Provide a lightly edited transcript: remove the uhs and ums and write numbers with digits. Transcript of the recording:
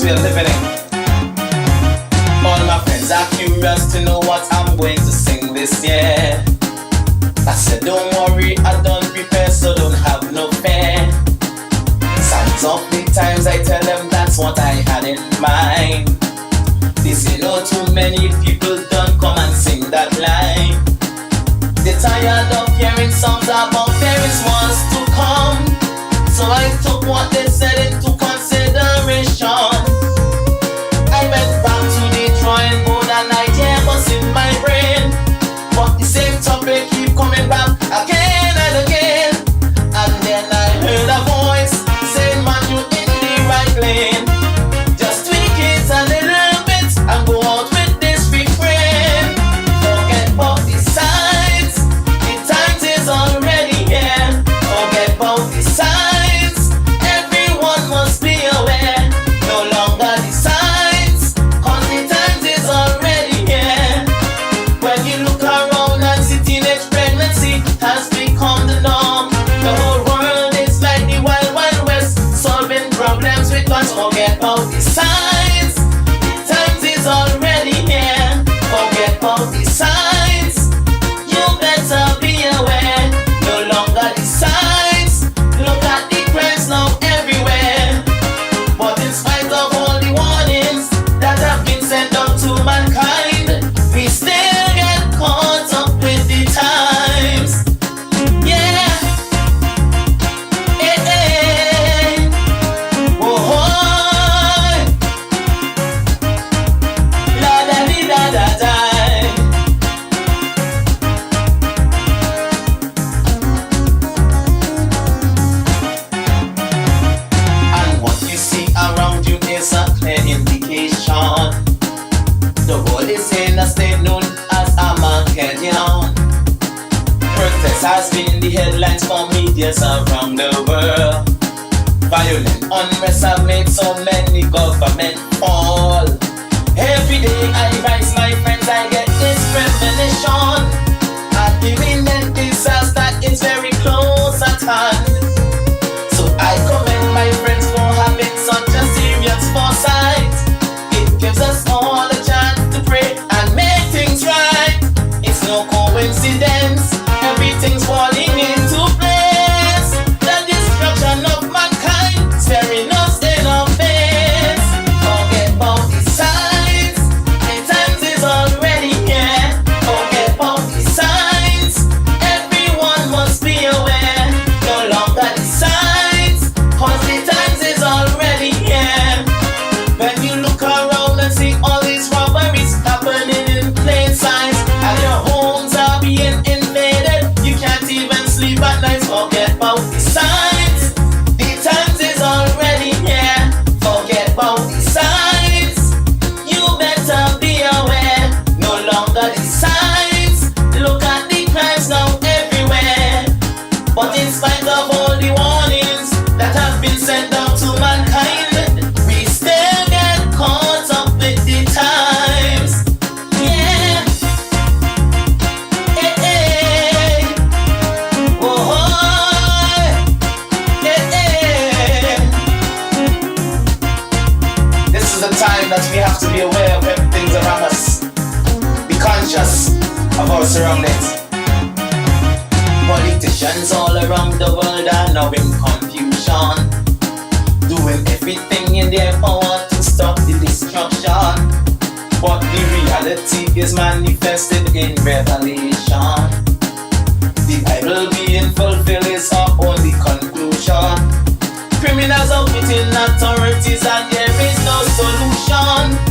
we're living in. All my friends are curious to know what I'm going to sing this year. I said don't worry, I don't prepare, so don't have no fear. Signs of the times, I tell them that's what I had in mind. They say no, too many people don't come and sing that line. They're tired of hearing songs about parents wants to come. So I took what they said into consideration. I went back to the drawing board and idea was in my brain. But the same topic keep coming back again and again. And then I heard a voice saying, man, you in the right lane. Just tweak it a little bit and go out with this refrain. Forget about the signs, the times is already here. Forget about the signs, everyone must be aware. No longer the signs, cause the times is already here. When you look around and see teenage pregnancy has become the norm. The whole world is like the wild, wild west, solving problems with guns. Forget about the signs, the times is already here. Forget about the signs, you better be aware. No longer the signs, look at the crimes now everywhere. But in spite of all the warnings that have been sent out to mankind, we still get caught up with the times. Yeah. Hey, hey. Whoa. La da di da da da. And what you see around you is a clear indication. The world is in a state known as Armageddon. Protest has been the headlines for medias around the world. Violent unrest have made so many government fall. Every day I rise, my friends, I get this premonition. An imminent disaster is very close at hand. So I commend my friends for having such a serious foresight. It gives us all a chance to pray and make things right. It's no coincidence, everything's falling into place. The destruction of mankind is staring us in our face. Forget about the signs, the times is already here. Forget about the signs, everyone must be aware. No longer the signs, cause the times is already here. When you look around and see all these robberies happening in plain sight, and your homes are being invaded, you can't even sleep at night. Forget about the signs, the times is already here. Forget about the signs, you better be aware. No longer the signs, look at the crimes now everywhere. But in spite of all the warnings that have been sent out to mankind, we still get caught up with the times. Yeah. Hey, hey. Whoa. Hey, hey. This is a time that we have to be aware of everything around us. Be conscious of our surroundings. Politicians all around the world are now in confusion, doing everything in their power to stop the destruction. But the reality is manifested in Revelation. The Bible being fulfilled is our only conclusion. Criminals are within authorities and there is no solution.